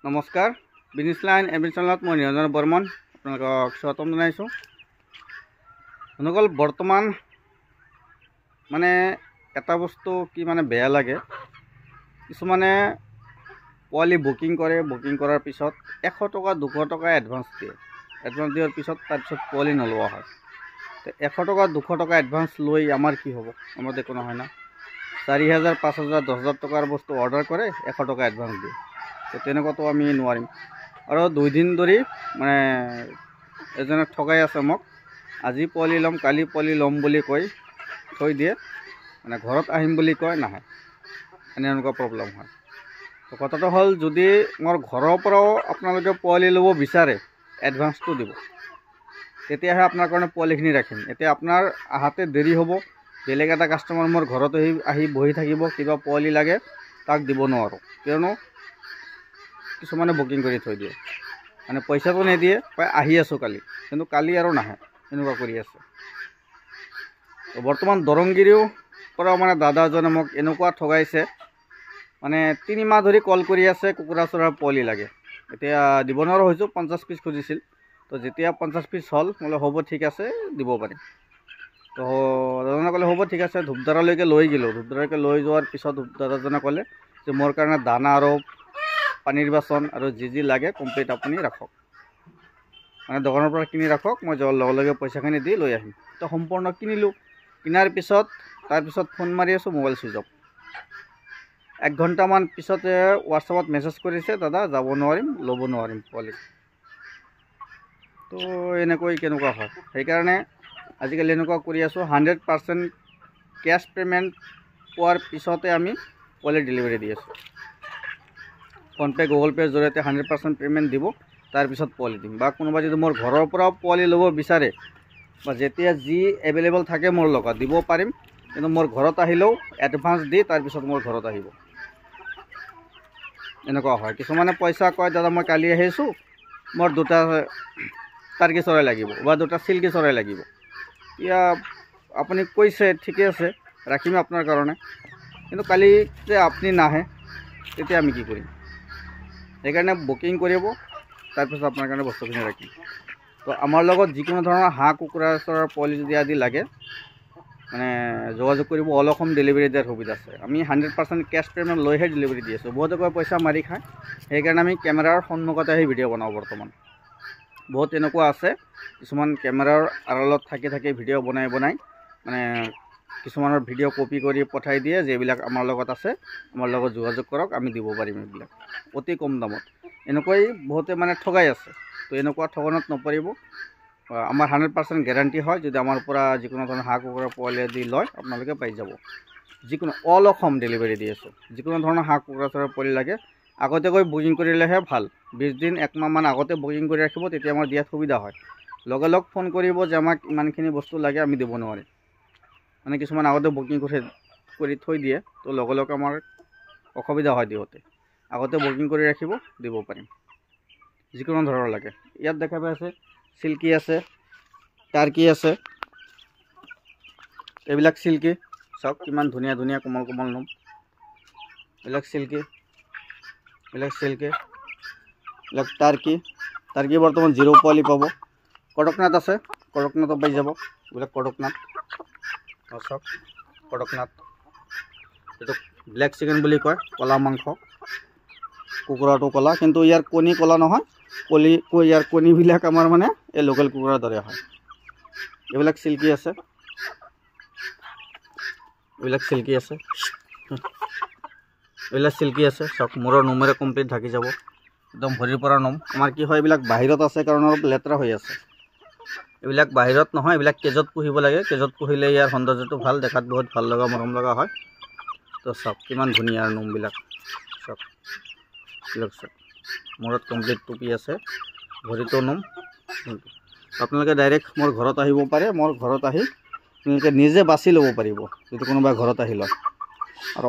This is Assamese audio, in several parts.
নমস্কাৰ বিজনেছ লাইন এভৰি চেনেলত মই নিৰঞ্জন বৰ্মন আপোনালোকক স্বাগতম জনাইছোঁ। অনুকল বৰ্তমান মানে এটা বস্তু কি মানে বেয়া লাগে, কিছুমানে পোৱালি বুকিং কৰে, বুকিং কৰাৰ পিছত 100 টকা 200 টকা এডভান্স দিয়ে। এডভান্স দিয়াৰ পিছত তাৰপিছত পোৱালি নলোৱা হয়। 100 টকা 200 টকা এডভান্স লৈ আমাৰ কি হ'ব? আমাৰ একো নহয় না। 4000 5000 10000 টকাৰ বস্তু অৰ্ডাৰ কৰে, 100 টকা এডভান্স দিয়ে। তো তেনেকুৱাতো আমি নোৱাৰিম। আৰু 2 দিন ধৰি মানে এজনে ঠগাই আছে মোক, আজি পোৱালি ল'ম কালি পোৱালি ল'ম বুলি কৈ থৈ দিয়ে, মানে ঘৰত আহিম বুলি কয় নাহে। এনেকুৱা প্ৰব্লেম হয়। তো কথাটো হ'ল, যদি মোৰ ঘৰৰ পৰাও আপোনালোকে পোৱালি ল'ব বিচাৰে এডভান্সটো দিব, তেতিয়াহে আপোনাৰ কাৰণে পোৱালিখিনি ৰাখিম। এতিয়া আপোনাৰ আহাতে দেৰি হ'ব, বেলেগ এটা কাষ্টমাৰ মোৰ ঘৰত আহি বহি থাকিব, কিবা পোৱালি লাগে তাক দিব নোৱাৰোঁ, কিয়নো কিছুমানে বুকিং কৰি থৈ দিয়ে, মানে পইচাটো নিদিয়ে, কয় আহি আছোঁ কালি, কিন্তু কালি আৰু নাহে, এনেকুৱা কৰি আছে। তো বৰ্তমান দৰংগিৰিও পৰা মানে দাদা এজনে মোক এনেকুৱা ঠগাইছে, মানে 3 মাহ ধৰি কল কৰি আছে, কুকুৰা চৰাৰ পোৱালি লাগে। এতিয়া দিব নোৱাৰা হৈছোঁ, 50 পিচ খুজিছিল। তো যেতিয়া 50 পিচ হ'ল, বোলে হ'ব ঠিক আছে দিব পাৰিম। তো দাদাজনে ক'লে হ'ব ঠিক আছে। ধূপধাৰালৈকে লৈ গ'লোঁ। ধূপধাৰালৈকে লৈ যোৱাৰ পিছত দাদাজনে ক'লে যে মোৰ কাৰণে দানা আৰু পানীৰ বাচন আৰু যি লাগে কমপ্লিট আপুনি ৰাখক, মানে দোকানৰ পৰা কিনি ৰাখক, মই লগে লগে পইচাখিনি দি লৈ আহিম। তো সম্পূৰ্ণ কিনিলোঁ। কিনাৰ পিছত তাৰপিছত ফোন মাৰি আছোঁ, মোবাইল ছুইচ অফ। 1 ঘণ্টামান পিছতে হোৱাটছআপত মেছেজ কৰিছে, দাদা যাব নোৱাৰিম, ল'ব নোৱাৰিম পোৱালি। তো এনেকৈ কেনেকুৱা হয়? সেইকাৰণে আজিকালি এনেকুৱা কৰি আছোঁ, 100% কেছ পে'মেণ্ট পোৱাৰ পিছতে আমি পোৱালি ডেলিভাৰী দি আছোঁ। ফোনপে' গুগল পে'ৰ জৰিয়তে 100% পে'মেণ্ট দিব, তাৰপিছত পোৱালি দিম। বা কোনোবা যদি মোৰ ঘৰৰ পৰাও পোৱালি ল'ব বিচাৰে, বা যেতিয়া যি এভেইলেবল থাকে মোৰ লগত দিব পাৰিম, কিন্তু মোৰ ঘৰত আহিলেও এডভান্স দি তাৰপিছত মোৰ ঘৰত আহিব। এনেকুৱা হয়। কিছুমানে পইচা কয়, দাদা মই কালি আহিছোঁ, মোৰ 2টা টাৰ্কি চৰাই লাগিব বা 2টা চিল্কি চৰাই লাগিব। এতিয়া আপুনি কৈছে ঠিকে আছে, ৰাখিম আপোনাৰ কাৰণে, কিন্তু কালি যে আপুনি নাহে, তেতিয়া আমি কি কৰিম? সেইকাৰণে বুকিং কৰিব, তাৰপিছত আপোনাৰ কাৰণে বস্তুখিনি ৰাখিম। তো আমাৰ লগত যিকোনো ধৰণৰ হাঁহ কুকুৰা চৰাৰ পোৱালি যদি আদি লাগে, মানে যোগাযোগ কৰিব। অল অসম ডেলিভাৰী দিয়াৰ সুবিধা আছে। আমি 100% কেছ পে'মেণ্ট লৈহে ডেলিভাৰী দি আছোঁ। বহুতে কয় পইচা মাৰি খায়, সেইকাৰণে আমি কেমেৰাৰ সন্মুখতে আহি ভিডিঅ' বনাওঁ। বৰ্তমান বহুত এনেকুৱা আছে, কিছুমান কেমেৰাৰ আড়ালত থাকি ভিডিঅ' বনাই মানে কিছুমানৰ ভিডিঅ' কপি কৰি পঠাই দিয়ে, যে এইবিলাক আমাৰ লগত আছে, আমাৰ লগত যোগাযোগ কৰক, আমি দিব পাৰিম এইবিলাক অতি কম দামত। এনেকুৱাই বহুতে মানে ঠগাই আছে। তো এনেকুৱা ঠগনত নপৰিব। আমাৰ 100% গেৰাণ্টি হয়, যদি আমাৰ পৰা যিকোনো ধৰণৰ হাঁহ কুকুৰা পোৱালি আদি লয়, আপোনালোকে পাই যাব। যিকোনো অল অসম ডেলিভাৰী দি আছোঁ। যিকোনো ধৰণৰ হাঁহ কুকুৰা চৰাৰ পোৱালি লাগে, আগতীয়াকৈ বুকিং কৰিলেহে ভাল। 20 দিন 1 মাহমান আগতে বুকিং কৰি ৰাখিব, তেতিয়া আমাৰ দিয়াত সুবিধা হয়। লগে লগ ফোন কৰিব যে আমাক ইমানখিনি বস্তু লাগে, আমি দিব নোৱাৰিম। মানে কিছুমান আগতে বুকিং কৰি থৈ দিয়ে, তো লগে লগে আমাৰ অসুবিধা হয় দিওঁতে। আগতে বুকিং কৰি ৰাখিব, দিব পাৰিম। যিকোনো ধৰণৰ লাগে। ইয়াত দেখা পাই আছে চিল্কি আছে, টাৰ্কি আছে, এইবিলাক চিল্কি চাওক, কিমান ধুনীয়া ধুনীয়া কোমল কোমল নোম। এইবিলাক চিল্কি, এইবিলাক টাৰ্কি বৰ্তমান 0 পোৱালি পাব। কড়কনাথ আছে, কড়কনাথো পাই যাব। এইবিলাক কড়কনাথ চাওক, কড়কনাথ। এইটো ব্লেক চিকেন বুলি কয়, ক'লা মাংস। কুকুৰাটো ক'লা, কিন্তু ইয়াৰ কণী ক'লা নহয়। ইয়াৰ কণীবিলাক আমাৰ মানে এই লোকেল কুকুৰাৰ দৰে হয়। এইবিলাক চিল্কি আছে, এইবিলাক চিল্কি আছে চাওক, মূৰৰ নোমেৰে কমপ্লিট ঢাকি যাব, একদম ভৰিৰ পৰা নোম। আমাৰ কি হয়, এইবিলাক বাহিৰত আছে কাৰণ অলপ লেতেৰা হৈ আছে। এইবিলাক বাহিৰত নহয়, এইবিলাক কেজত পুহিব লাগে। কেজত পুহিলে ইয়াৰ সৌন্দৰ্যটো ভাল, দেখাত বহুত ভাল লগা, মৰম লগা হয়। তো চাওক কিমান ধুনীয়া নোমবিলাক চাওক, চাওক মূৰত কমপ্লিট টুপি আছে, ভৰিটো নোম। আপোনালোকে ডাইৰেক্ট মোৰ ঘৰত আহিব পাৰে। মোৰ ঘৰত আহি আপোনালোকে নিজে বাছি ল'ব পাৰিব, যদি কোনোবাই ঘৰত আহি লয়। আৰু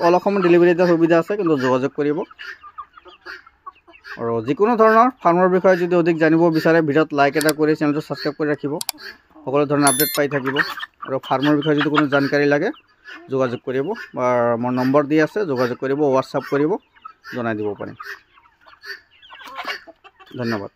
অল অসম ডেলিভাৰী দিয়াৰ সুবিধা আছে, কিন্তু যোগাযোগ কৰিব। আৰু যিকোনো ধৰণৰ ফাৰ্মৰ বিষয়ে যদি অধিক জানিব বিচাৰে, ভিডিঅ'ত লাইক এটা কৰি চেনেলটো ছাবস্ক্ৰাইব কৰি ৰাখিব। সকলো ধৰণৰ আপডেট পাই থাকিব। আৰু ফাৰ্মৰ বিষয়ে যদি কোনো জানকাৰী লাগে, যোগাযোগ কৰিব, বা মোৰ নম্বৰ দি আছে, যোগাযোগ কৰিব, হোৱাটছআপ কৰিব, জনাই দিব পাৰিম। ধন্যবাদ।